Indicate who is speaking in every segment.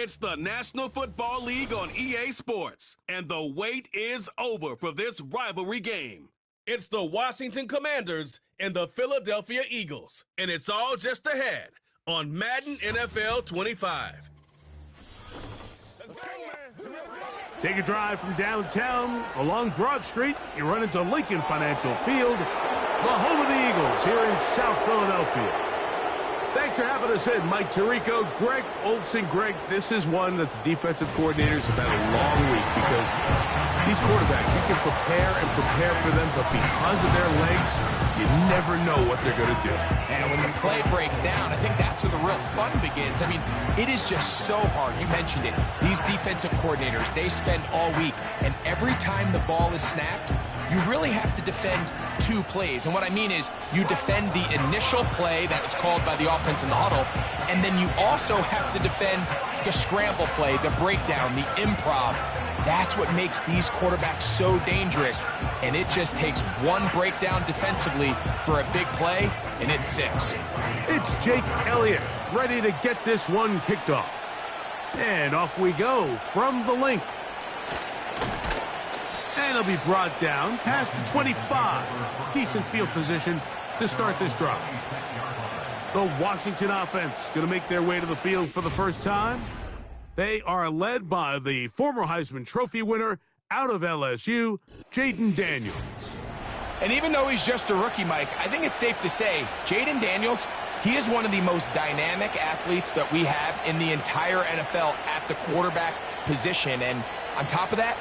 Speaker 1: It's the National Football League on EA Sports, and the wait is over for this rivalry game. It's the Washington Commanders and the Philadelphia Eagles, and it's all just ahead on Madden NFL 25.
Speaker 2: Take a drive from downtown along Broad Street. You run into Lincoln Financial Field, the home of the Eagles here in South Philadelphia. Thanks for having us in, Mike Tirico, Greg Olson. Greg, this is one that the defensive coordinators have had a long week because these quarterbacks, you can prepare and prepare for them, but because of their legs, you never know what they're going to do.
Speaker 3: And when the play breaks down, I think that's where the real fun begins. I mean, it is just so hard. You mentioned it. These defensive coordinators, they spend all week, and every time the ball is snapped, you really have to defend two plays. And what I mean is you defend the initial play that was called by the offense in the huddle, and then you also have to defend the scramble play, the breakdown, the improv. That's what makes these quarterbacks so dangerous. And it just takes one breakdown defensively for a big play, and it's 6.
Speaker 2: It's Jake Elliott ready to get this one kicked off. And off we go from the link. And it'll be brought down past the 25. Decent field position to start this drive. The Washington offense going to make their way to the field for the first time. They are led by the former Heisman Trophy winner out of LSU, Jaden Daniels.
Speaker 3: And even though he's just a rookie, Mike, I think it's safe to say Jaden Daniels, he is one of the most dynamic athletes that we have in the entire NFL at the quarterback position. And on top of that,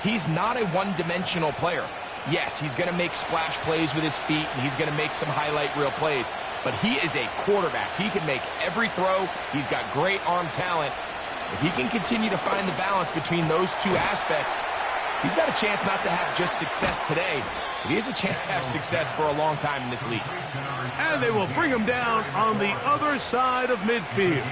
Speaker 3: he's not a one-dimensional player. Yes, he's going to make splash plays with his feet, and he's going to make some highlight reel plays. But he is a quarterback. He can make every throw. He's got great arm talent. If he can continue to find the balance between those two aspects, he's got a chance not to have just success today, but he has a chance to have success for a long time in this league.
Speaker 2: And they will bring him down on the other side of midfield.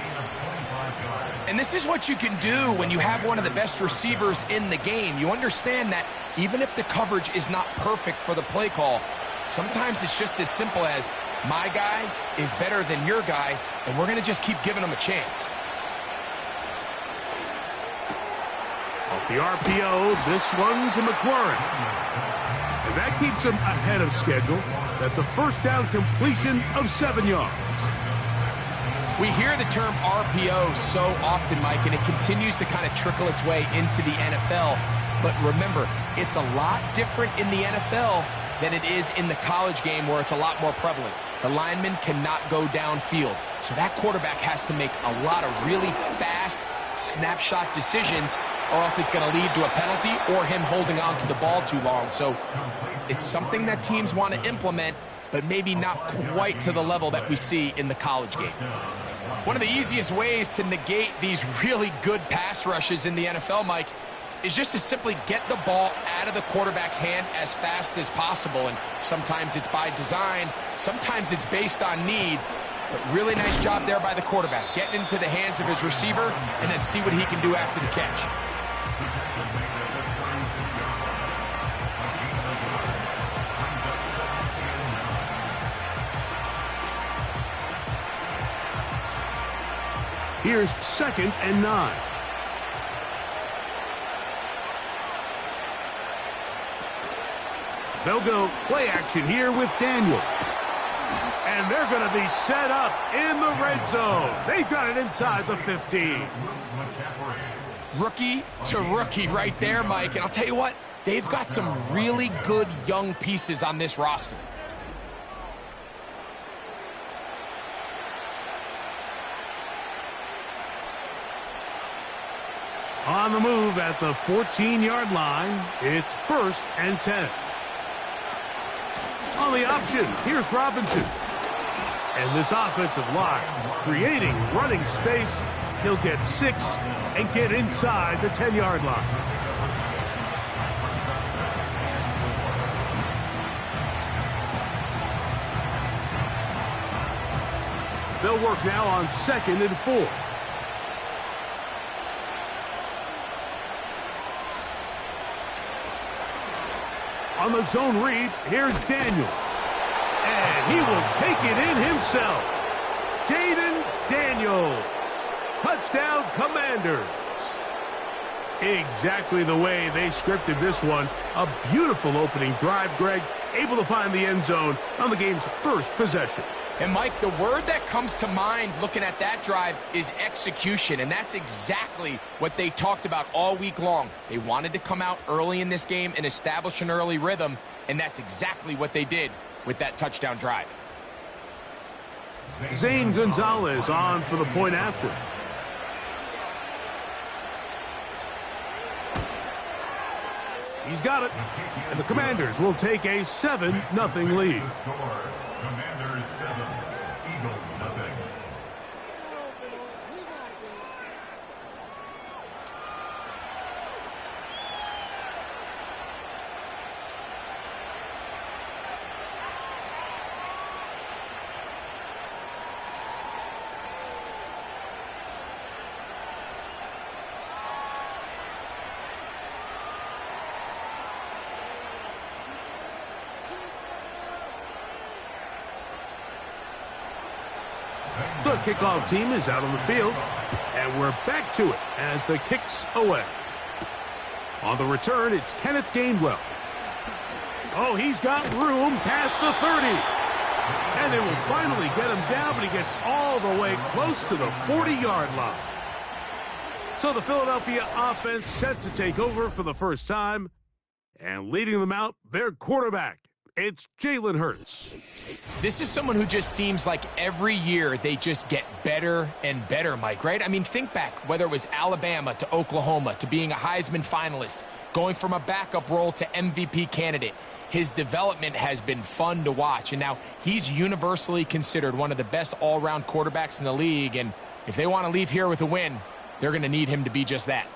Speaker 3: And this is what you can do when you have one of the best receivers in the game. You understand that even if the coverage is not perfect for the play call, sometimes it's just as simple as my guy is better than your guy, and we're going to just keep giving him a chance.
Speaker 2: Off the RPO, this one to McLaurin. And that keeps him ahead of schedule. That's a first down completion of 7 yards.
Speaker 3: We hear the term RPO so often, Mike, and it continues to kind of trickle its way into the NFL. But remember, it's a lot different in the NFL than it is in the college game where it's a lot more prevalent. The lineman cannot go downfield. So that quarterback has to make a lot of really fast snapshot decisions, or else it's going to lead to a penalty or him holding on to the ball too long. So it's something that teams want to implement, but maybe not quite to the level that we see in the college game. One of the easiest ways to negate these really good pass rushes in the NFL, Mike, is just to simply get the ball out of the quarterback's hand as fast as possible. And sometimes it's by design, sometimes it's based on need. But really nice job there by the quarterback, getting into the hands of his receiver and then see what he can do after the catch.
Speaker 2: Here's 2nd and 9. They'll go play action here with Daniels. And they're going to be set up in the red zone. They've got it inside the 15.
Speaker 3: Rookie to rookie right there, Mike. And I'll tell you what, they've got some really good young pieces on this roster.
Speaker 2: On the move at the 14-yard line, it's 1st and 10. On the option, here's Robinson. And this offensive line creating running space. He'll get 6 and get inside the 10-yard line. They'll work now on 2nd and 4. On the zone read, here's Daniels. And he will take it in himself. Jaden Daniels. Touchdown. Touchdown, Commanders. Exactly the way they scripted this one. A beautiful opening drive, Greg. Able to find the end zone on the game's first possession.
Speaker 3: And, Mike, the word that comes to mind looking at that drive is execution, and that's exactly what they talked about all week long. They wanted to come out early in this game and establish an early rhythm, and that's exactly what they did with that touchdown drive.
Speaker 2: Zane Gonzalez on for the point after. He's got it, and the Commanders will take a 7-0 lead.
Speaker 4: Commanders 7, Eagles nothing.
Speaker 2: The kickoff team is out on the field, and we're back to it as the kick's away. On the return, it's Kenneth Gainwell. Oh, he's got room past the 30. And they will finally get him down, but he gets all the way close to the 40-yard line. So the Philadelphia offense set to take over for the first time, and leading them out, their quarterback. It's Jalen Hurts.
Speaker 3: This is someone who just seems like every year they just get better and better, Mike, right? I mean, think back, whether it was Alabama to Oklahoma to being a Heisman finalist, going from a backup role to MVP candidate. His development has been fun to watch, and now he's universally considered one of the best all-around quarterbacks in the league, and if they want to leave here with a win, they're going to need him to be just that.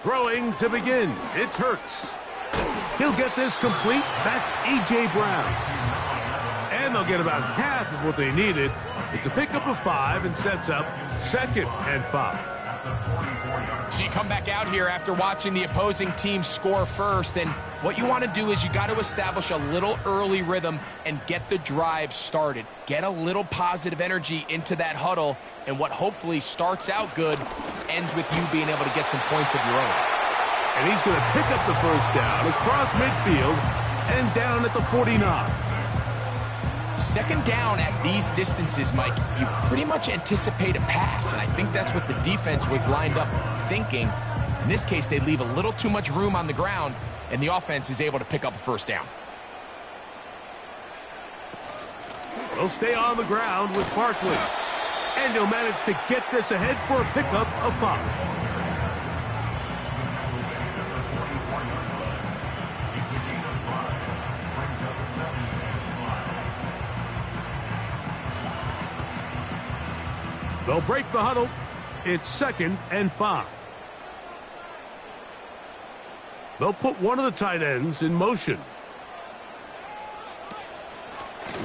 Speaker 2: Throwing to begin, it's Hurts. He'll get this complete. That's A.J. Brown. And they'll get about half of what they needed. It's a pickup of 5 and sets up 2nd and 5.
Speaker 3: So you come back out here after watching the opposing team score first, and what you want to do is you got to establish a little early rhythm and get the drive started. Get a little positive energy into that huddle, and what hopefully starts out good ends with you being able to get some points of your own.
Speaker 2: And he's going to pick up the first down across midfield and down at the 49.
Speaker 3: Second down at these distances, Mike, you pretty much anticipate a pass, and I think that's what the defense was lined up thinking. In this case, they leave a little too much room on the ground, and the offense is able to pick up a first down.
Speaker 2: They'll stay on the ground with Barkley, and he'll manage to get this ahead for a pickup of 5. They'll break the huddle. It's 2nd and 5. They'll put one of the tight ends in motion.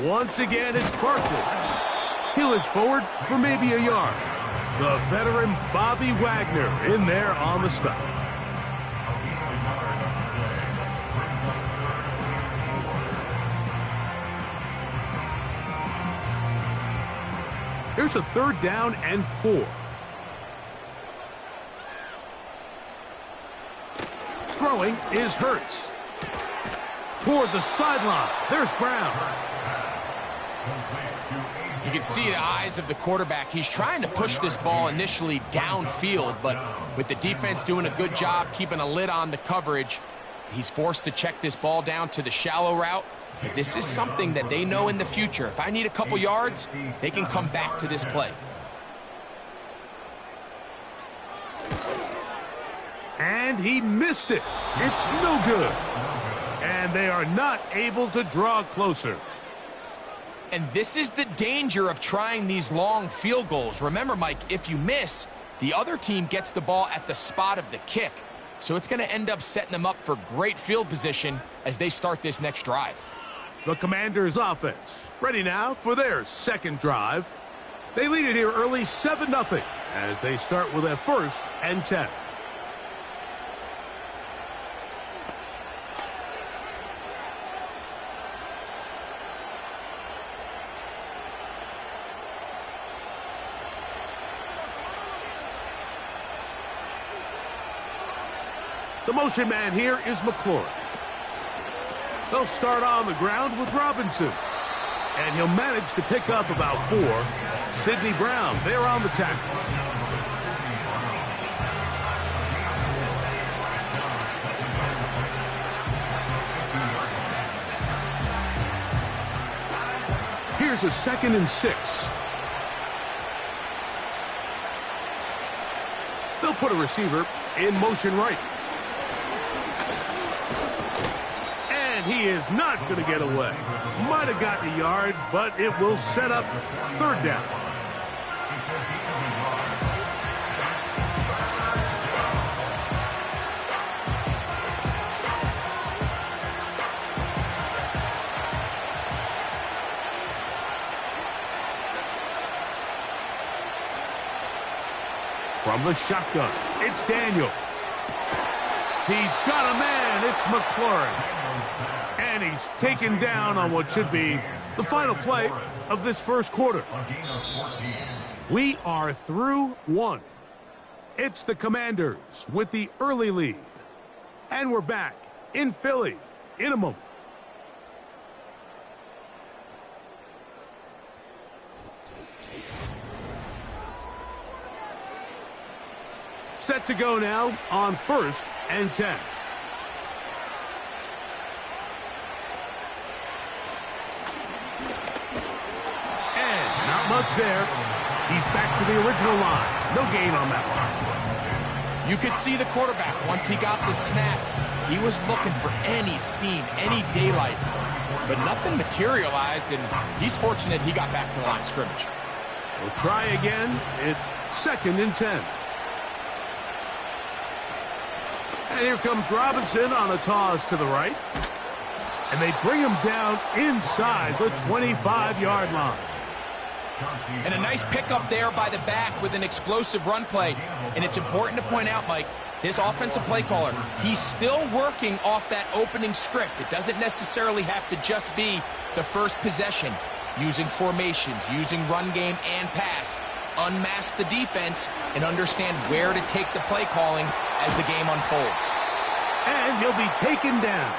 Speaker 2: Once again, it's Barkley. He'll inch forward for maybe a yard. The veteran Bobby Wagner in there on the stop. Here's a 3rd down and 4. Throwing is Hurts. Toward the sideline. There's Brown.
Speaker 3: You can see the eyes of the quarterback. He's trying to push this ball initially downfield, but with the defense doing a good job keeping a lid on the coverage, he's forced to check this ball down to the shallow route. But this is something that they know in the future. If I need a couple yards, they can come back to this play.
Speaker 2: And he missed it. It's no good. And they are not able to draw closer.
Speaker 3: And this is the danger of trying these long field goals. Remember, Mike, if you miss, the other team gets the ball at the spot of the kick. So it's going to end up setting them up for great field position as they start this next drive.
Speaker 2: The Commanders' offense ready now for their second drive. They lead it here early 7-0 as they start with a 1st and 10. The motion man here is McLaurin. They'll start on the ground with Robinson. And he'll manage to pick up about 4. Sidney Brown, there on the tackle. Here's a 2nd and 6. They'll put a receiver in motion right. And he is not going to get away. Might have gotten a yard, but it will set up 3rd down. From the shotgun, it's Daniels. He's got a man. It's McLaurin. And he's taken down on what should be the final play of this first quarter. We are through 1. It's the Commanders with the early lead. And we're back in Philly in a moment. Set to go now on 1st and 10. And not much there. He's back to the original line. No gain on that one.
Speaker 3: You could see the quarterback, once he got the snap, he was looking for any seam, any daylight. But nothing materialized, and he's fortunate he got back to the line of scrimmage.
Speaker 2: We'll try again. It's 2nd and 10. And here comes Robinson on a toss to the right. And they bring him down inside the 25-yard line.
Speaker 3: And a nice pickup there by the back with an explosive run play. And it's important to point out, Mike, his offensive play caller, he's still working off that opening script. It doesn't necessarily have to just be the first possession. Using formations, using run game and pass. Unmask the defense and understand where to take the play calling as the game unfolds.
Speaker 2: And he'll be taken down.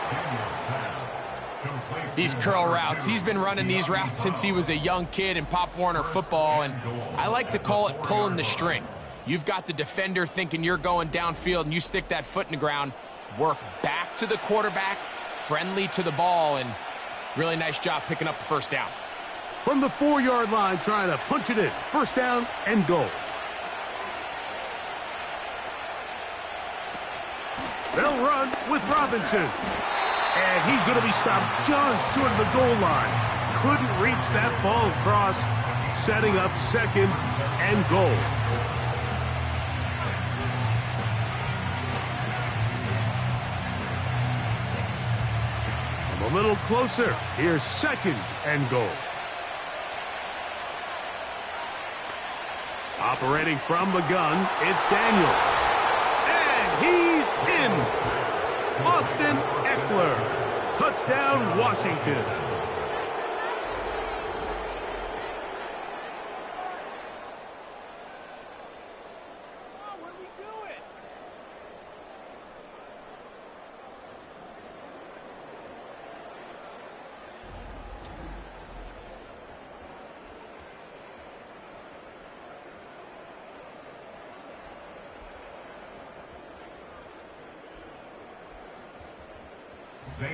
Speaker 3: These curl routes, he's been running these routes since he was a young kid in Pop Warner football, and I like to call it pulling the string. You've got the defender thinking you're going downfield, and you stick that foot in the ground, work back to the quarterback, friendly to the ball, and really nice job picking up the first down.
Speaker 2: From the 4-yard line, trying to punch it in. 1st down and goal. They'll run with Robinson. And he's going to be stopped just short of the goal line. Couldn't reach that ball across, setting up 2nd and goal. Come a little closer. Here's 2nd and goal. Operating from the gun, it's Daniels. And he's in. Austin Eckler. Touchdown, Washington.
Speaker 3: What are we doing?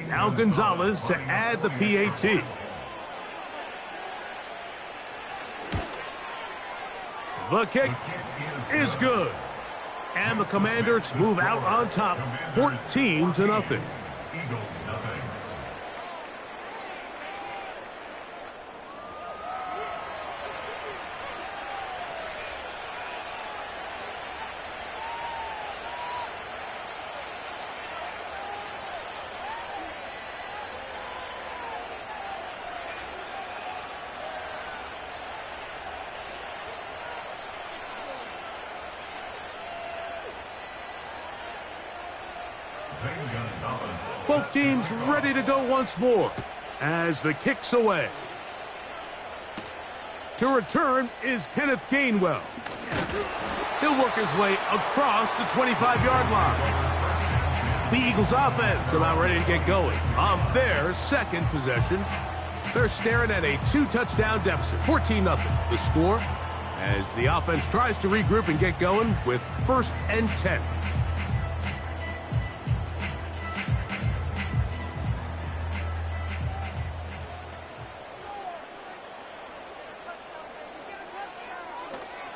Speaker 2: Now Gonzalez to add the PAT. The kick is good. And the Commanders move out on top, 14-0.
Speaker 4: Eagles, nothing.
Speaker 2: Both teams ready to go once more as the kick's away. To return is Kenneth Gainwell. He'll work his way across the 25-yard line. The Eagles offense about ready to get going on their second possession. They're staring at a 2-touchdown deficit, 14-0. The score as the offense tries to regroup and get going with 1st and 10.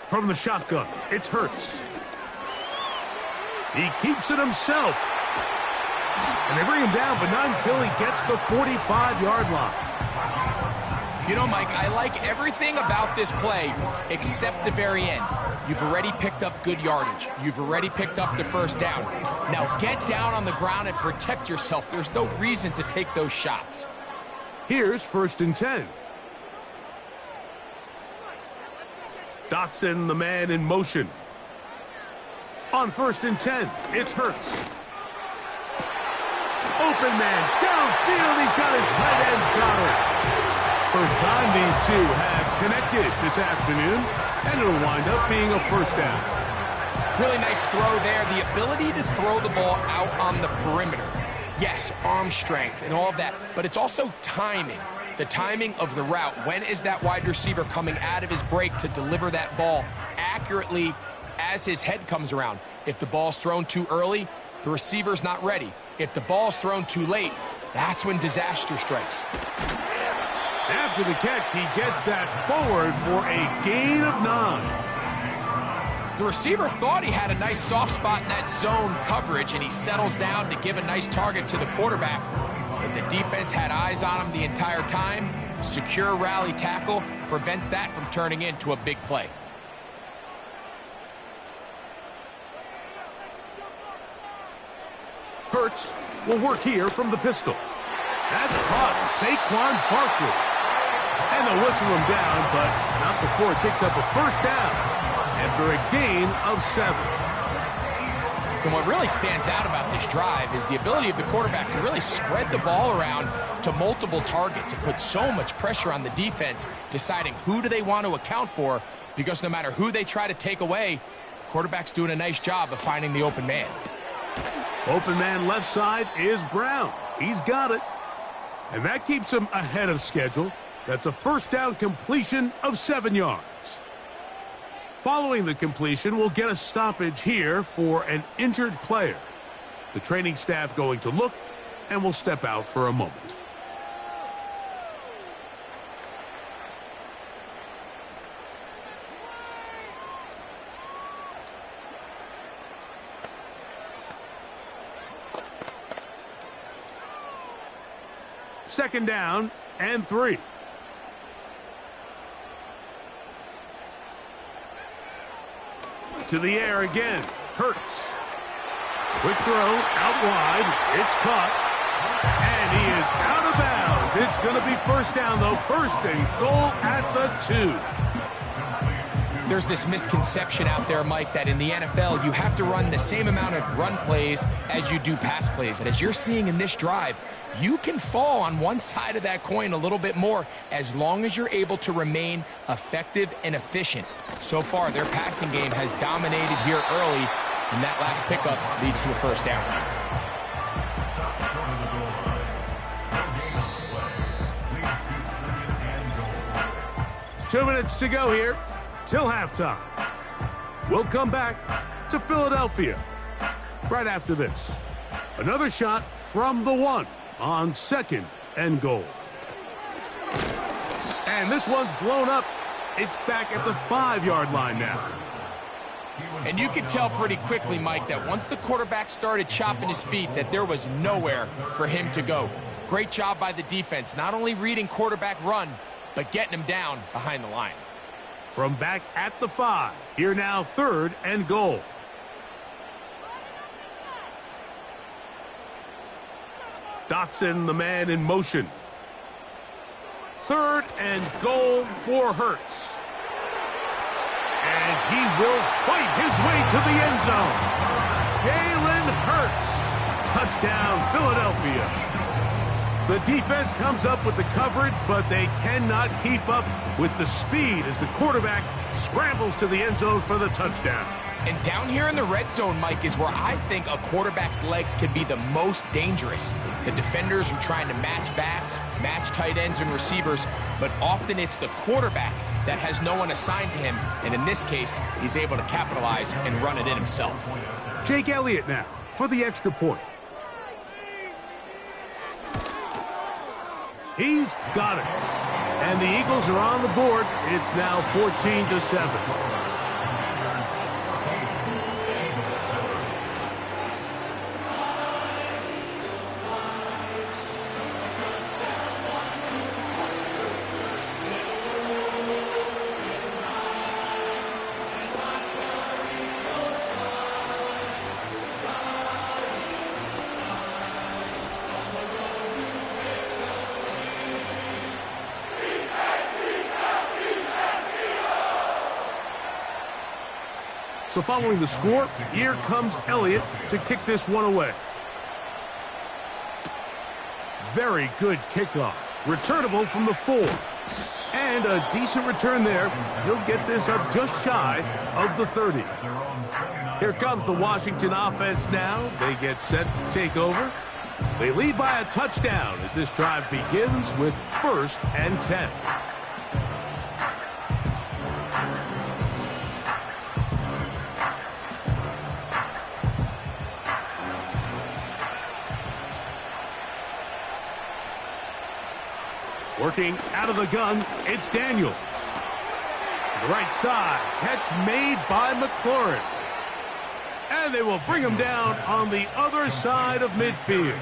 Speaker 2: From the shotgun, it's Hurts. He keeps it himself. And they bring him down, but not until he gets the 45-yard line.
Speaker 3: You know, Mike, I like everything about this play except the very end. You've already picked up good yardage. You've already picked up the first down. Now get down on the ground and protect yourself. There's no reason to take those shots.
Speaker 2: Here's 1st and 10. Dotson, the man in motion. On 1st and 10, it's Hurts. Open man, downfield, he's got his tight end Goddard. First time these two have connected this afternoon, and it'll wind up being a 1st down.
Speaker 3: Really nice throw there. The ability to throw the ball out on the perimeter. Yes, arm strength and all of that, but it's also timing. The timing of the route. When is that wide receiver coming out of his break to deliver that ball accurately as his head comes around? If the ball's thrown too early, the receiver's not ready. If the ball's thrown too late, that's when disaster strikes.
Speaker 2: After the catch, he gets that forward for a gain of 9.
Speaker 3: The receiver thought he had a nice soft spot in that zone coverage, and he settles down to give a nice target to the quarterback. But the defense had eyes on him the entire time. Secure rally tackle prevents that from turning into a big play.
Speaker 2: Hurts will work here from the pistol. That's caught Saquon Barkley. And they'll whistle him down, but not before it picks up a 1st down after a gain of 7.
Speaker 3: And what really stands out about this drive is the ability of the quarterback to really spread the ball around to multiple targets and put so much pressure on the defense, deciding who do they want to account for, because no matter who they try to take away, the quarterback's doing a nice job of finding the open man.
Speaker 2: Open man left side is Brown. He's got it. And that keeps him ahead of schedule. That's a 1st down completion of 7 yards. Following the completion, we'll get a stoppage here for an injured player. The training staff going to look, and will step out for a moment. Second down and 3. To the air again. Hurts. Quick throw out wide. It's caught. And he is out of bounds. It's going to be 1st down, though. 1st and goal at the 2.
Speaker 3: There's this misconception out there, Mike, that in the NFL you have to run the same amount of run plays as you do pass plays. And as you're seeing in this drive, you can fall on one side of that coin a little bit more as long as you're able to remain effective and efficient. So far, their passing game has dominated here early, and that last pickup leads to a 1st down.
Speaker 2: 2 minutes to go here till halftime. We'll come back to Philadelphia right after this. Another shot from the 1 on 2nd and goal. And this one's blown up. It's back at the 5-yard line now.
Speaker 3: And you could tell pretty quickly, Mike, that once the quarterback started chopping his feet, that there was nowhere for him to go. Great job by the defense, not only reading quarterback run, but getting him down behind the line.
Speaker 2: From back at the 5, here now 3rd and goal. Dotson, the man in motion. 3rd and goal for Hurts. And he will fight his way to the end zone. Jalen Hurts. Touchdown, Philadelphia. The defense comes up with the coverage, but they cannot keep up with the speed as the quarterback scrambles to the end zone for the touchdown.
Speaker 3: And down here in the red zone, Mike, is where I think a quarterback's legs can be the most dangerous. The defenders are trying to match backs, match tight ends and receivers, but often it's the quarterback that has no one assigned to him, and in this case, he's able to capitalize and run it in himself.
Speaker 2: Jake Elliott now for the extra point. He's got it. And the Eagles are on the board. It's now 14-7. So following the score, here comes Elliott to kick this one away. Very good kickoff. Returnable from the 4. And a decent return there. He'll get this up just shy of the 30. Here comes the Washington offense now. They get set to take over. They lead by a touchdown as this drive begins with 1st and 10. Working out of the gun, it's Daniels. To the right side, catch made by McLaurin. And they will bring him down on the other side of midfield.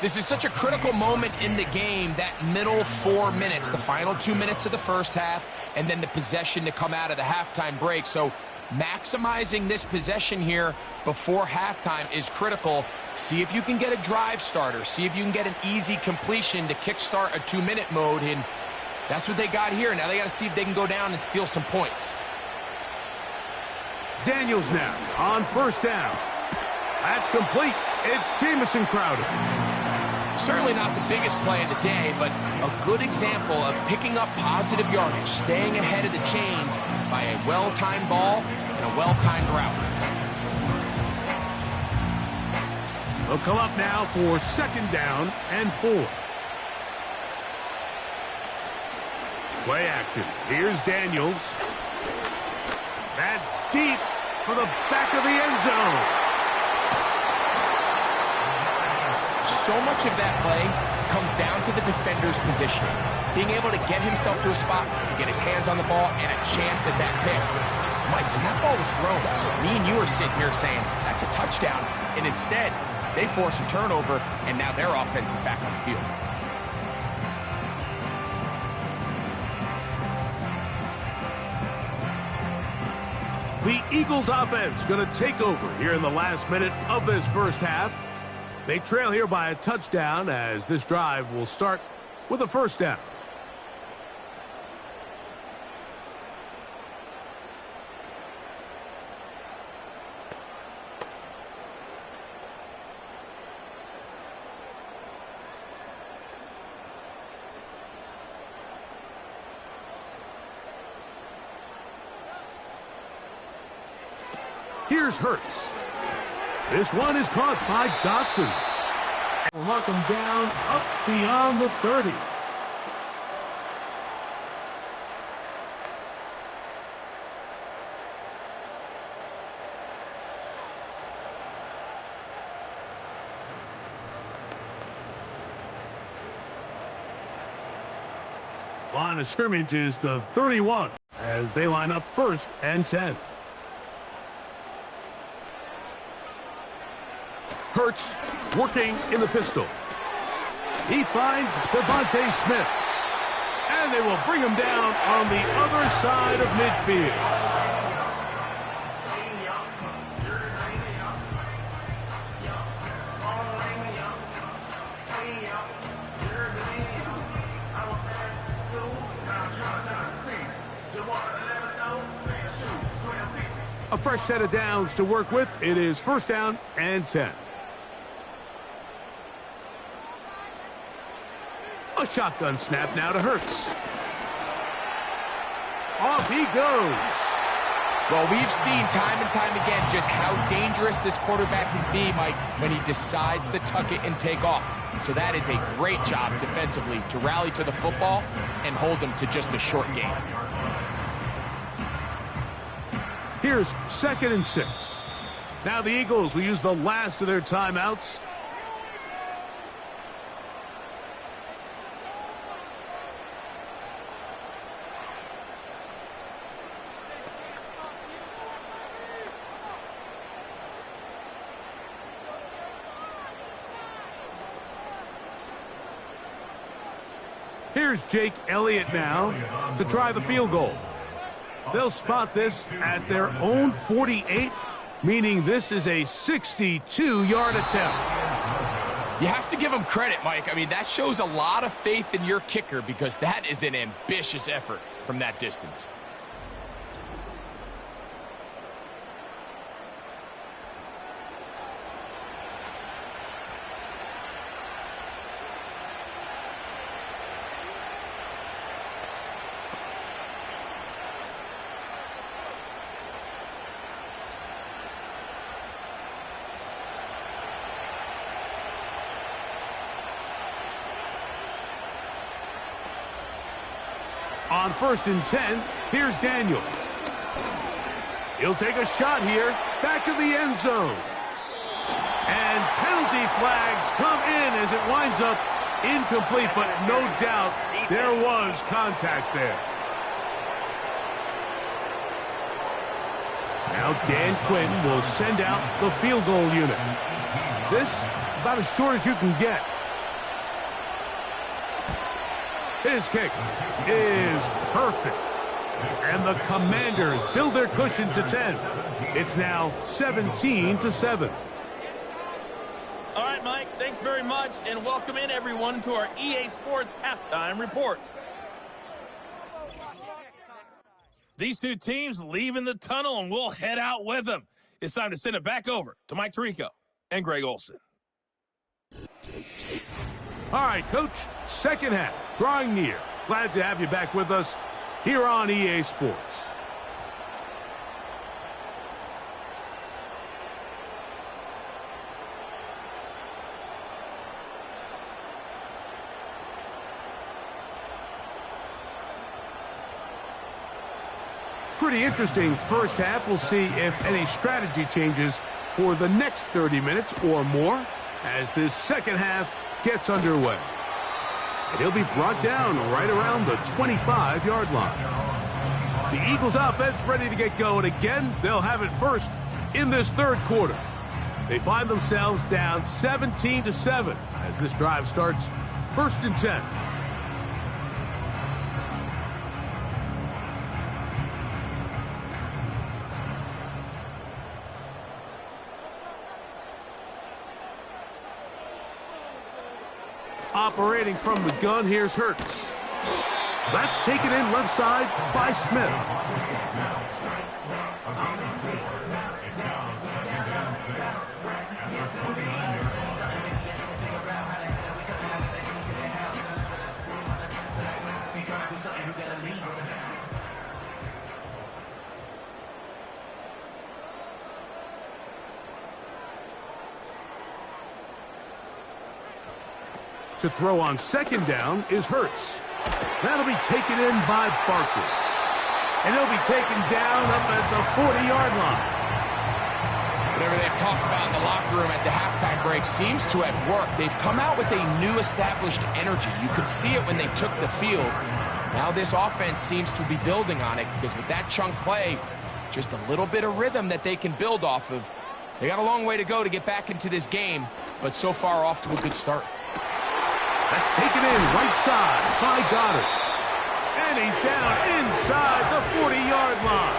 Speaker 3: This is such a critical moment in the game, that middle 4 minutes, the final 2 minutes of the first half, and then the possession to come out of the halftime break. So maximizing this possession here before halftime is critical. See if you can get a drive starter. See if you can get an easy completion to kickstart a 2-minute mode, and that's what they got here. Now they got to see if they can go down and steal some points.
Speaker 2: Daniels now on 1st down. That's complete. It's Jamison Crowder.
Speaker 3: Certainly not the biggest play of the day, but a good example of picking up positive yardage, staying ahead of the chains by a well-timed ball and a well-timed route.
Speaker 2: They'll come up now for 2nd down and 4. Play action. Here's Daniels. That's deep for the back of the end zone.
Speaker 3: So much of that play comes down to the defender's positioning. Being able to get himself to a spot, to get his hands on the ball, and a chance at that pick. Mike, when that ball was thrown, me and you are sitting here saying, that's a touchdown. And instead, they force a turnover, and now their offense is back on the field.
Speaker 2: The Eagles offense going to take over here in the last minute of this first half. They trail here by a touchdown as this drive will start with a 1st down. Here's Hurts. This one is caught by Dotson. We'll mark him down up beyond the 30. Line of scrimmage is the 31 as they line up 1st and 10. Hurts working in the pistol. He finds Devontae Smith. And they will bring him down on the other side of midfield. A fresh set of downs to work with. It is 1st down and 10. A shotgun snap now to Hurts. Off he goes.
Speaker 3: Well, we've seen time and time again just how dangerous this quarterback can be, Mike, when he decides to tuck it and take off. So that is a great job defensively to rally to the football and hold them to just a short game.
Speaker 2: Here's 2nd and 6. Now the Eagles will use the last of their timeouts. Here's Jake Elliott now to try the field goal. They'll spot this at their own 48, meaning this is a 62-yard attempt.
Speaker 3: You have to give him credit, Mike. I mean, that shows a lot of faith in your kicker because that is an ambitious effort from that distance.
Speaker 2: On 1st and 10, here's Daniels. He'll take a shot here, back to the end zone. And penalty flags come in as it winds up incomplete, but no doubt there was contact there. Now Dan Quinn will send out the field goal unit. This about as short as you can get. His kick is perfect. And the Commanders build their cushion to 10. It's now 17-7.
Speaker 5: All right, Mike, thanks very much, and welcome in everyone to our EA Sports Halftime Report. These two teams leaving the tunnel, and we'll head out with them. It's time to send it back over to Mike Tirico and Greg Olson.
Speaker 2: All right, Coach, 2nd half, drawing near. Glad to have you back with us here on EA Sports. Pretty interesting first half. We'll see if any strategy changes for the next 30 minutes or more as this 2nd half gets underway. And he'll be brought down right around the 25-yard line. The Eagles offense ready to get going again. They'll have it first in this 3rd quarter. They find themselves down 17-7 as this drive starts 1st and 10. Operating from the gun, here's Hurts. That's taken in left side by Smith. To throw on 2nd down is Hurts. That'll be taken in by Barkley. And he'll be taken down up at the 40-yard line.
Speaker 3: Whatever they've talked about in the locker room at the halftime break seems to have worked. They've come out with a new established energy. You could see it when they took the field. Now this offense seems to be building on it because with that chunk play, just a little bit of rhythm that they can build off of. They got a long way to go to get back into this game, but so far off to a good start.
Speaker 2: That's taken in right side by Goddard. And he's down inside the 40-yard line.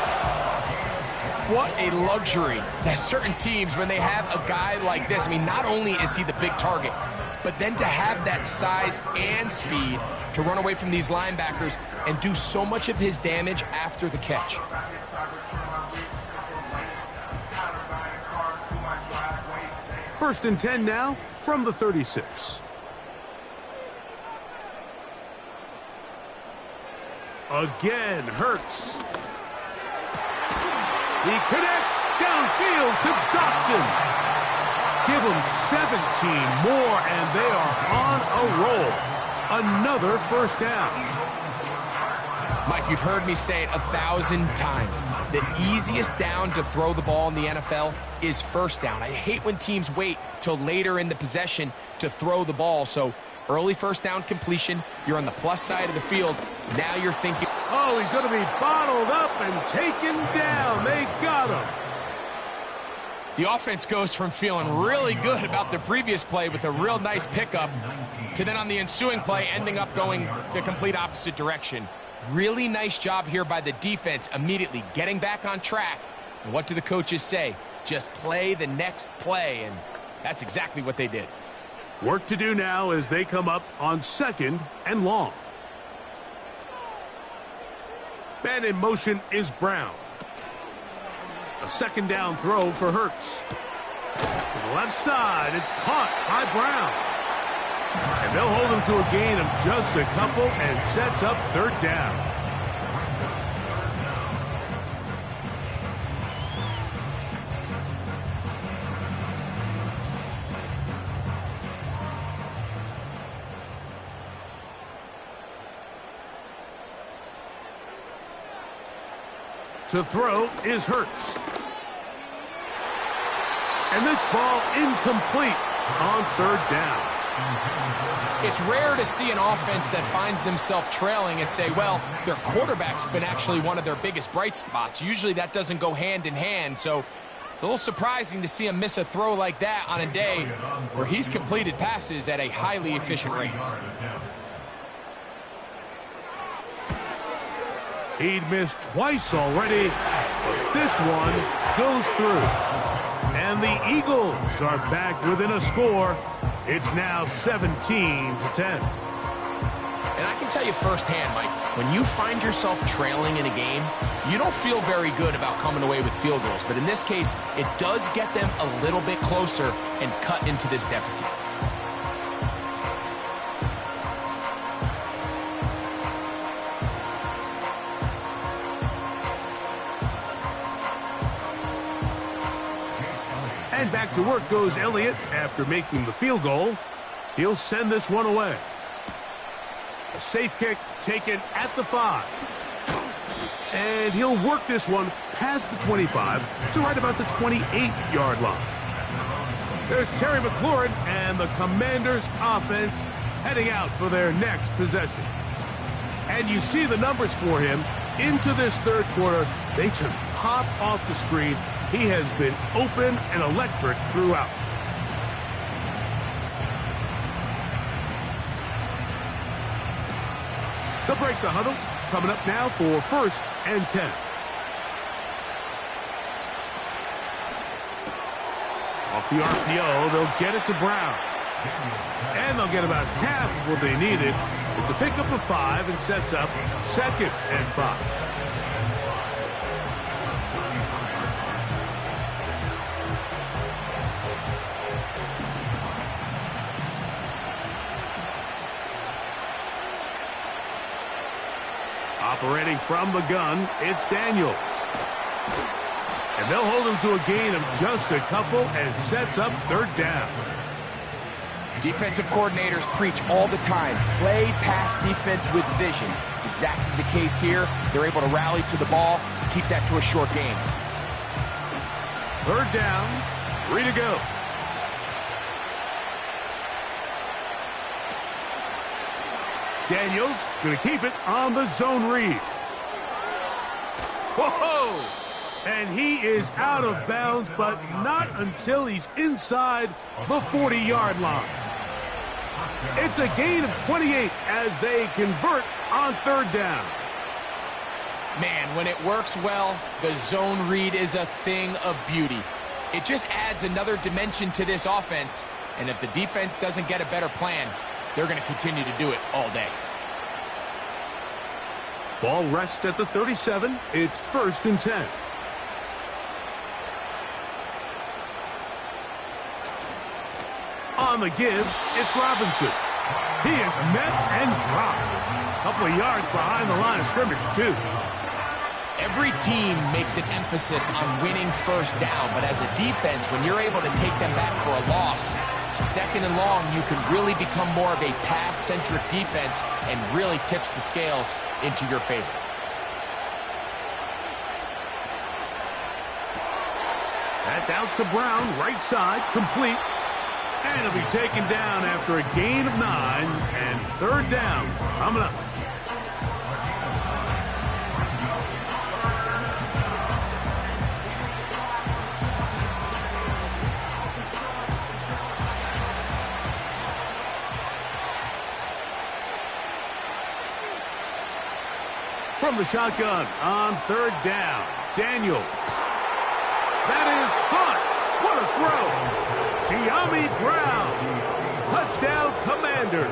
Speaker 3: What a luxury that certain teams, when they have a guy like this, I mean, not only is he the big target, but then to have that size and speed to run away from these linebackers and do so much of his damage after the catch.
Speaker 2: First and 10 now from the 36. Again, Hurts. He connects downfield to Dotson. Give them 17 more, and they are on a roll. Another first down.
Speaker 3: Mike, you've heard me say it 1,000 times. The easiest down to throw the ball in the NFL is first down. I hate when teams wait till later in the possession to throw the ball. So early first down completion, you're on the plus side of the field. Now you're thinking,
Speaker 2: oh, he's going to be bottled up and taken down. They got him.
Speaker 3: the offense goes from feeling really good about the previous play with a real nice pickup to then on the ensuing play ending up going the complete opposite direction. Really nice job here by the defense, immediately getting back on track. And what do the coaches say? Just play the next play, and that's exactly what they did.
Speaker 2: Work to do now as they come up on 2nd and long. Man in motion is Brown. A 2nd down throw for Hurts. To the left side, it's caught by Brown. And they'll hold him to a gain of just a couple and sets up 3rd down. To throw is Hurts. And this ball incomplete on 3rd down.
Speaker 3: It's rare to see an offense that finds themselves trailing and say, well, their quarterback's been actually one of their biggest bright spots. Usually that doesn't go hand in hand, so it's a little surprising to see him miss a throw like that on a day where he's completed passes at a highly efficient rate.
Speaker 2: He'd missed twice already, but this one goes through. And the Eagles are back within a score. It's now 17-10.
Speaker 3: And I can tell you firsthand, Mike, when you find yourself trailing in a game, you don't feel very good about coming away with field goals. But in this case, it does get them a little bit closer and cut into this deficit.
Speaker 2: And back to work goes Elliott after making the field goal. He'll send this one away. A safe kick taken at the 5. And he'll work this one past the 25 to right about the 28-yard line. There's Terry McLaurin and the Commanders' offense heading out for their next possession. And you see the numbers for him into this 3rd quarter. They just pop off the screen. He has been open and electric throughout. They'll break the huddle. Coming up now for 1st and 10. Off the RPO, they'll get it to Brown. And they'll get about half of what they needed. It's a pickup of 5 and sets up 2nd and 5. Operating from the gun, it's Daniels. And they'll hold him to a gain of just a couple and sets up 3rd down.
Speaker 3: Defensive coordinators preach all the time, play pass defense with vision. It's exactly the case here. They're able to rally to the ball and keep that to a short game.
Speaker 2: 3rd down, 3 to go. Daniels going to keep it on the zone read. Whoa! And he is out of bounds, but not until he's inside the 40-yard line. It's a gain of 28 as they convert on 3rd down.
Speaker 3: Man, when it works well, the zone read is a thing of beauty. It just adds another dimension to this offense, and if the defense doesn't get a better plan, they're going to continue to do it all day.
Speaker 2: Ball rests at the 37. It's 1st and 10. On the give, it's Robinson. He is met and dropped. A couple of yards behind the line of scrimmage, too.
Speaker 3: Every team makes an emphasis on winning first down, but as a defense, when you're able to take them back for a loss, second and long, you can really become more of a pass-centric defense and really tips the scales into your favor.
Speaker 2: That's out to Brown, right side, complete. And it'll be taken down after a gain of 9 and third down. Coming up. From the shotgun on third down, Daniels. That is caught. What a throw. De'Ami Brown. Touchdown, Commanders.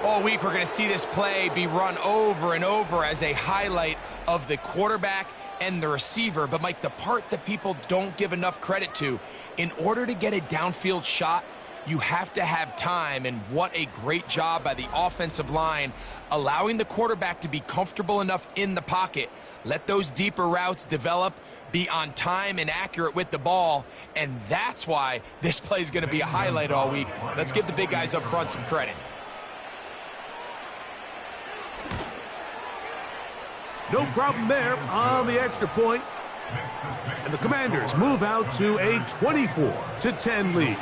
Speaker 3: All week, we're going to see this play be run over and over as a highlight of the quarterback and the receiver. But, Mike, the part that people don't give enough credit to, in order to get a downfield shot, you have to have time, and what a great job by the offensive line, allowing the quarterback to be comfortable enough in the pocket, let those deeper routes develop, be on time and accurate with the ball, and that's why this play is going to be a highlight all week. Let's give the big guys up front some credit.
Speaker 2: No problem there on the extra point. And the Commanders move out to a 24-10 lead.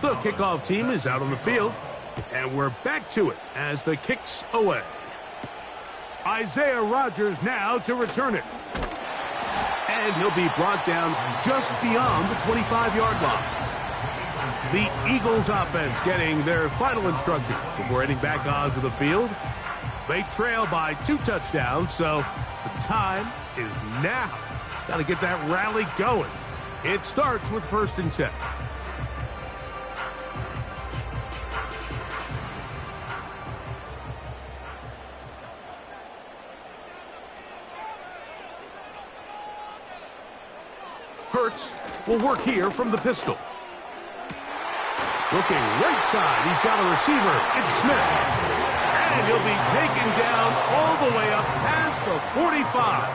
Speaker 2: The kickoff team is out on the field, and we're back to it as the kick's away. Isaiah Rodgers now to return it. And he'll be brought down just beyond the 25-yard line. The Eagles offense getting their final instructions before heading back onto the field. They trail by 2 touchdowns, so the time is now. Got to get that rally going. It starts with 1st and 10. Hurts will work here from the pistol. Looking right side, he's got a receiver. It's Smith. And he'll be taken down all the way up past the 45.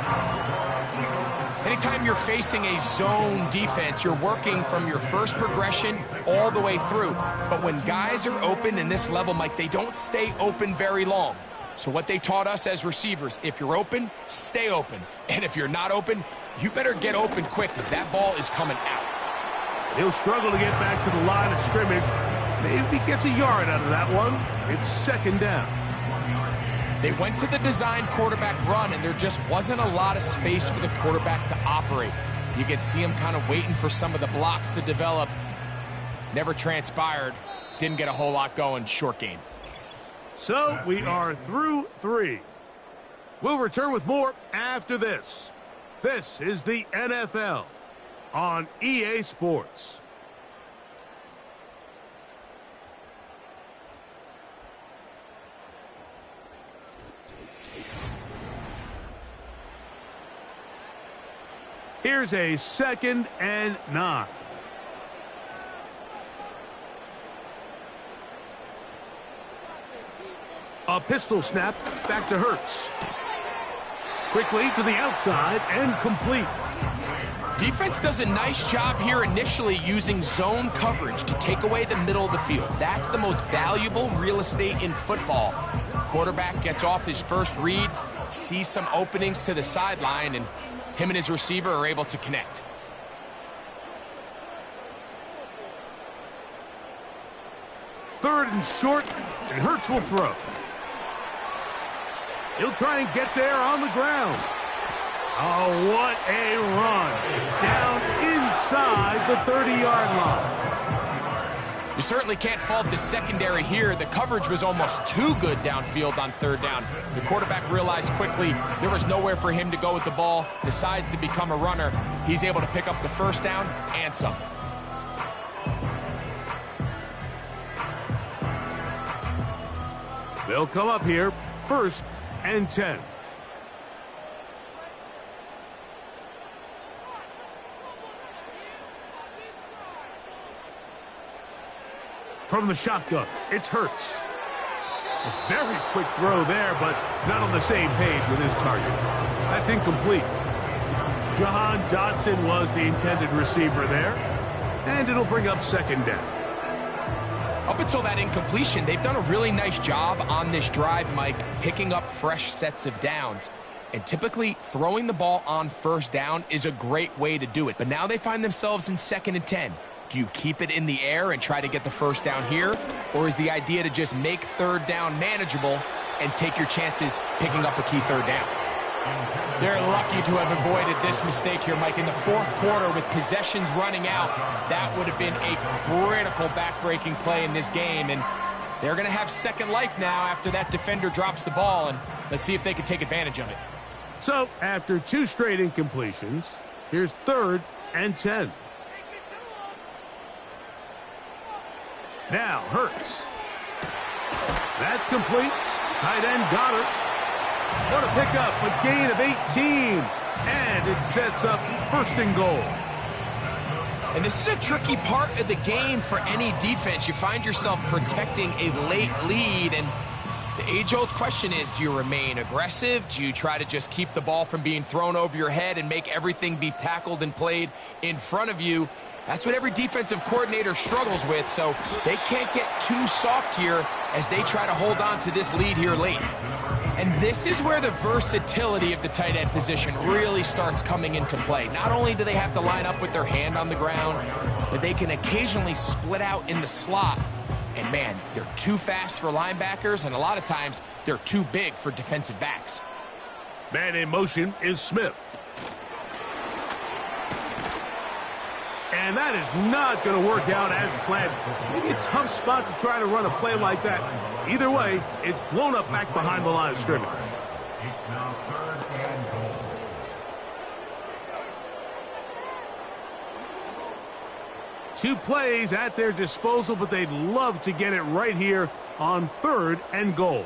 Speaker 3: Anytime you're facing a zone defense, you're working from your first progression all the way through. But when guys are open in this level, Mike, they don't stay open very long. So what they taught us as receivers, if you're open, stay open. And if you're not open, you better get open quick because that ball is coming out.
Speaker 2: He'll struggle to get back to the line of scrimmage. Maybe gets a yard out of that one. It's 2nd down.
Speaker 3: They went to the design quarterback run, and there just wasn't a lot of space for the quarterback to operate. You could see him kind of waiting for some of the blocks to develop. Never transpired. Didn't get a whole lot going. Short game.
Speaker 2: So we are through 3. We'll return with more after this. This is the NFL on EA Sports. Here's a 2nd and 9. A pistol snap back to Hurts. Quickly to the outside and complete.
Speaker 3: Defense does a nice job here initially using zone coverage to take away the middle of the field. That's the most valuable real estate in football. Quarterback gets off his first read, sees some openings to the sideline, and him and his receiver are able to connect.
Speaker 2: Third and short, and Hurts will throw. He'll try and get there on the ground. Oh, what a run. Down inside the 30-yard line.
Speaker 3: You certainly can't fault the secondary here. The coverage was almost too good downfield on 3rd down. The quarterback realized quickly there was nowhere for him to go with the ball, decides to become a runner. He's able to pick up the 1st down and some.
Speaker 2: They'll come up here, 1st and 10. From the shotgun, it's Hurts. A very quick throw there, but not on the same page with his target. That's incomplete. Jahan Dotson was the intended receiver there, and it'll bring up 2nd down.
Speaker 3: Up until that incompletion, they've done a really nice job on this drive, Mike, picking up fresh sets of downs. And typically, throwing the ball on 1st down is a great way to do it. But now they find themselves in 2nd and 10. Do you keep it in the air and try to get the 1st down here? Or is the idea to just make 3rd down manageable and take your chances picking up a key 3rd down?
Speaker 6: They're lucky to have avoided this mistake here, Mike. In the 4th quarter, with possessions running out, that would have been a critical back-breaking play in this game. And they're going to have second life now after that defender drops the ball. And let's see if they can take advantage of it.
Speaker 2: So, after 2 straight incompletions, here's 3rd and 10. Now, Hurts. That's complete. Tight end got her. What a pickup, a gain of 18. And it sets up 1st and goal.
Speaker 3: And this is a tricky part of the game for any defense. You find yourself protecting a late lead, and the age-old question is, do you remain aggressive? Do you try to just keep the ball from being thrown over your head and make everything be tackled and played in front of you? That's what every defensive coordinator struggles with, so they can't get too soft here as they try to hold on to this lead here late. And this is where the versatility of the tight end position really starts coming into play. Not only do they have to line up with their hand on the ground, but they can occasionally split out in the slot. And man, they're too fast for linebackers, and a lot of times they're too big for defensive backs.
Speaker 2: Man in motion is Smith. And that is not going to work out as planned. Maybe a tough spot to try to run a play like that. Either way, it's blown up back behind the line of scrimmage.
Speaker 4: It's now 3rd and goal.
Speaker 2: Two plays at their disposal, but they'd love to get it right here on 3rd and goal.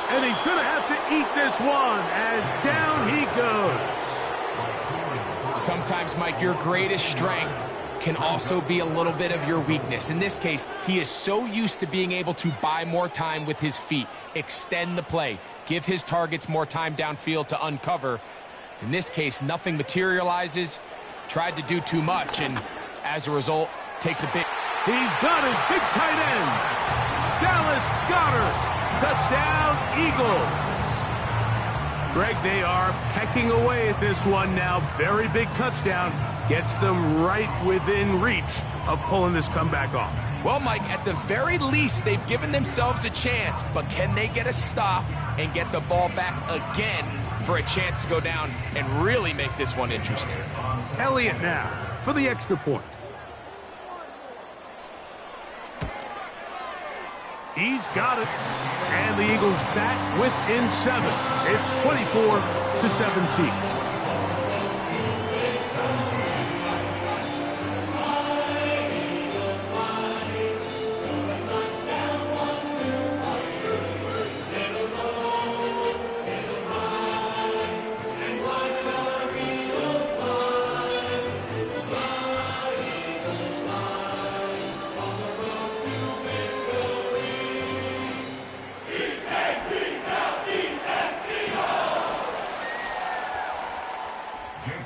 Speaker 2: And he's going to have to eat this one as down he goes.
Speaker 3: Sometimes, Mike, your greatest strength can also be a little bit of your weakness. In this case, he is so used to being able to buy more time with his feet, extend the play, give his targets more time downfield to uncover. In this case, nothing materializes, tried to do too much, and as a result, takes a big...
Speaker 2: He's got his big tight end. Dallas Goedert. Touchdown, Eagles. Greg, they are pecking away at this one now. Very big touchdown. Gets them right within reach of pulling this comeback off.
Speaker 3: Well, Mike, at the very least, they've given themselves a chance, but can they get a stop and get the ball back again for a chance to go down and really make this one interesting?
Speaker 2: Elliott now for the extra point. He's got it. And the Eagles back within 7. It's 24-17.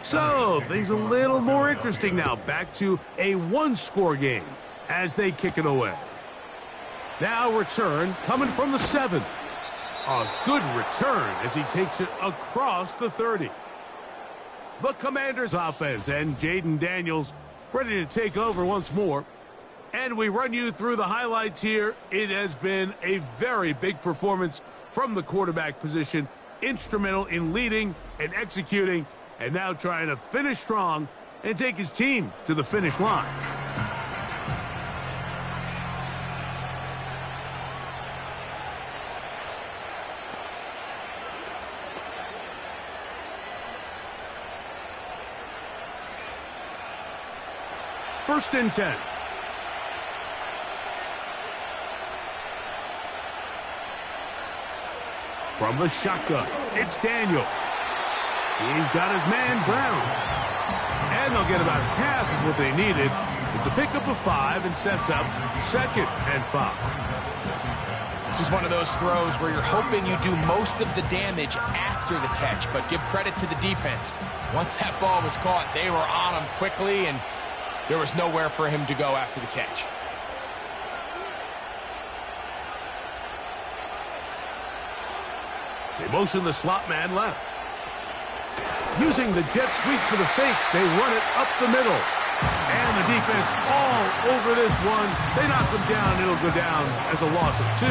Speaker 2: So, things a little more interesting now. Back to a one-score game as they kick it away. Now return coming from the 7. A good return as he takes it across the 30. The Commanders offense and Jaden Daniels ready to take over once more. And we run you through the highlights here. It has been a very big performance from the quarterback position. Instrumental in leading and executing, and now trying to finish strong and take his team to the finish line. First and 10. From the shotgun, it's Daniels. He's got his man Brown. And they'll get about half of what they needed. It's a pickup of 5 and sets up 2nd and 5.
Speaker 6: This is one of those throws where you're hoping you do most of the damage after the catch, but give credit to the defense. Once that ball was caught, they were on him quickly, and there was nowhere for him to go after the catch.
Speaker 2: They motion the slot man left. Using the jet sweep for the fake, they run it up the middle. And the defense all over this one. They knock them down. It'll go down as a loss of 2.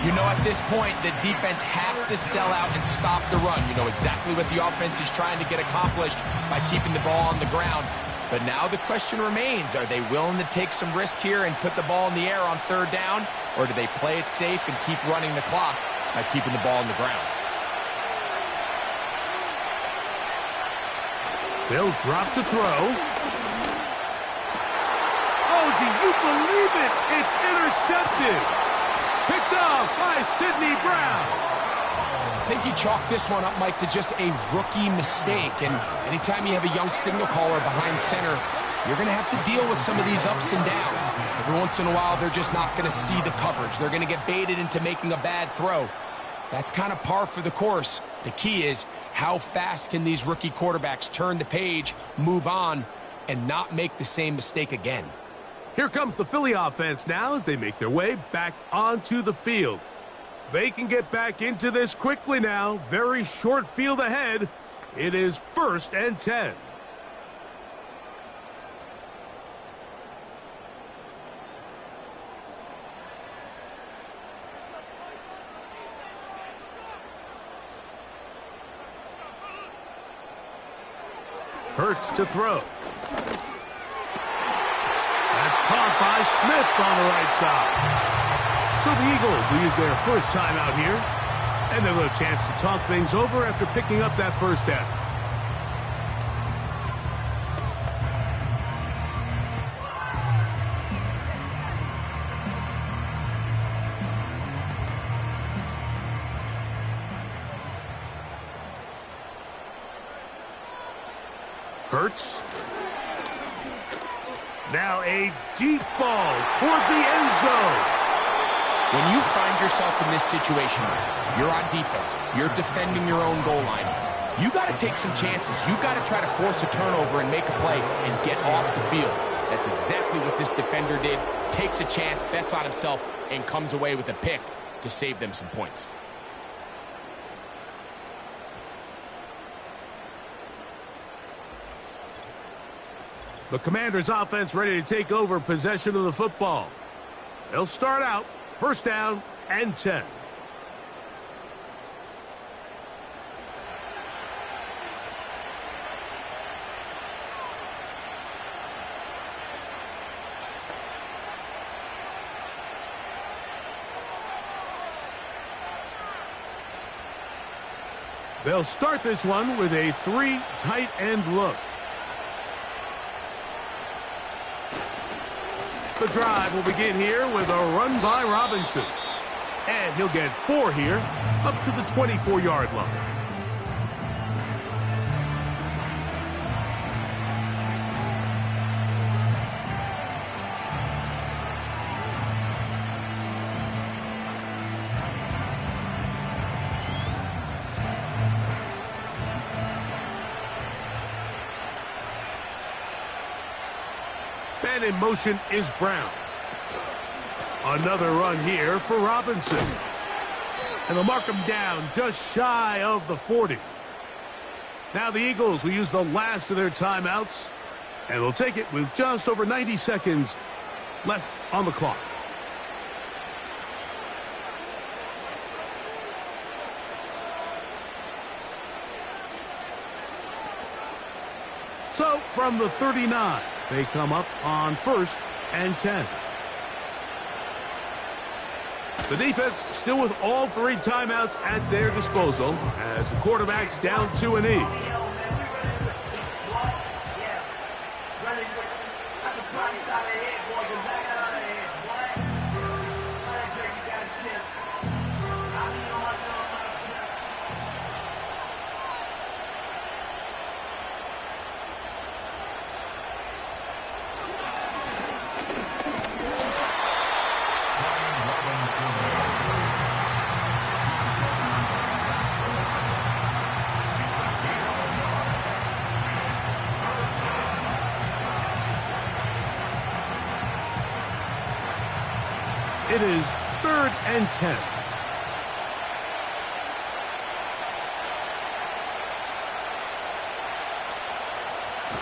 Speaker 6: You know, at this point, the defense has to sell out and stop the run. You know exactly what the offense is trying to get accomplished by keeping the ball on the ground. But now the question remains, are they willing to take some risk here and put the ball in the air on 3rd down? Or do they play it safe and keep running the clock by keeping the ball on the ground?
Speaker 2: They'll drop to throw. Oh, do you believe it? It's intercepted. Picked off by Sidney Brown.
Speaker 6: I think you chalk this one up, Mike, to just a rookie mistake. And anytime you have a young signal caller behind center, you're going to have to deal with some of these ups and downs. Every once in a while, they're just not going to see the coverage. They're going to get baited into making a bad throw. That's kind of par for the course. The key is how fast can these rookie quarterbacks turn the page, move on, and not make the same mistake again.
Speaker 2: Here comes the Philly offense now as they make their way back onto the field. They can get back into this quickly now. Very short field ahead. It is 1st and 10. Hurts to throw. That's caught by Smith on the right side. So the Eagles will use their first time out here. And they'll have a chance to talk things over after picking up that 1st down. Hurts. Now a deep ball toward the end zone.
Speaker 6: When you find yourself in this situation, you're on defense, you're defending your own goal line, you got to take some chances. You got to try to force a turnover and make a play and get off the field. That's exactly what this defender did. Takes a chance, bets on himself, and comes away with a pick to save them some points.
Speaker 2: The Commanders' offense ready to take over possession of the football. They'll start out 1st down and 10. They'll start this one with a 3 tight end look. The drive will begin here with a run by Robinson. And he'll get 4 here, up to the 24-yard line. And in motion is Brown. Another run here for Robinson. And they'll mark him down just shy of the 40. Now the Eagles will use the last of their timeouts. And they'll take it with just over 90 seconds left on the clock. So from the 39, they come up on 1st and 10. The defense still with all 3 timeouts at their disposal as the quarterback's down to a knee. It is 3rd and 10.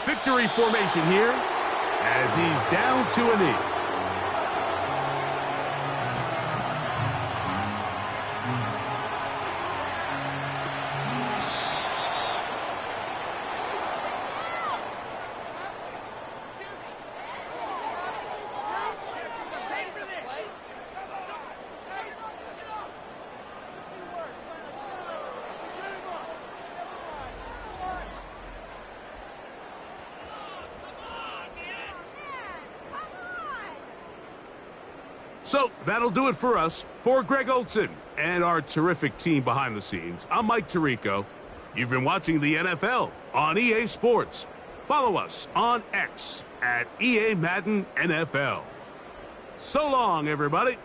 Speaker 2: Victory formation here as he's down to a knee. So that'll do it for us. For Greg Olson and our terrific team behind the scenes, I'm Mike Tirico. You've been watching the NFL on EA Sports. Follow us on X at EA Madden NFL. So long, everybody.